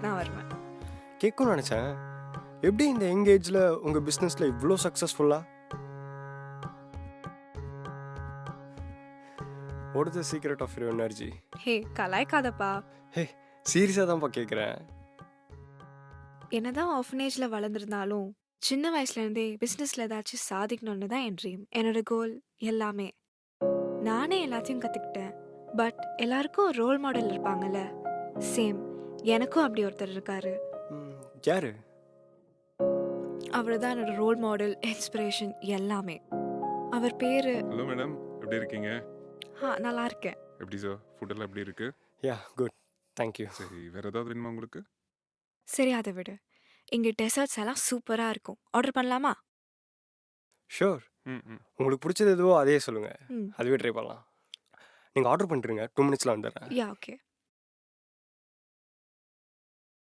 தான் வருவேன். கேட்கணும்னு நினச்சேன். எப்படி இந்த யங் ஏஜில் உங்கள் பிஸ்னஸில் இவ்வளோ சக்ஸஸ்ஃபுல்லாக? What is the secret of your energy? Hey கலாய்க்காதப்பா. ஹே, சீரியஸாக தான்ப்பா கேட்குறேன். என்னதான் ஆர்ஃபனேஜில் வளர்ந்துருந்தாலும் சின்ன வயசுலேருந்தே பிஸ்னஸில் ஏதாச்சும் சாதிக்கணும்னு தான் என் ட்ரீம், என்னோட கோல் எல்லாமே. நானே எல்லாத்தையும் கற்றுக்கிட்டேன். பட் எல்லாருக்கும் ஒரு ரோல் மாடல் இருப்பாங்கல்ல, சேம் எனக்கும் அப்படி ஒருத்தர் இருக்காரு. யாரு? அவர் தான் என்னோட ரோல் மாடல், இன்ஸ்பிரேஷன் எல்லாமே. அவர் பேரு. ஹலோ மேடம், எப்படி இருக்கீங்க? நல்லா இருக்கேன். எப்படி சார், ஃபுட்டெல்லாம் எப்படி இருக்கு? யா குட், தேங்க்யூ. சரி, வேற ஏதாவது வேணுமா உங்களுக்கு? சரி அதை விடு, இங்கே டெசர்ட்ஸ் எல்லாம் சூப்பராக இருக்கும். ஆர்டர் பண்ணலாமா? ஷூர். ம் ம் உங்களுக்கு பிடிச்சது எதுவோ அதே சொல்லுங்கள், ம் அதுவே ட்ரை பண்ணலாம். நீங்கள் ஆர்டர் பண்ணிட்டுருங்க, 2 மினிட்ஸில் வந்துடுறேன். Yeah okay.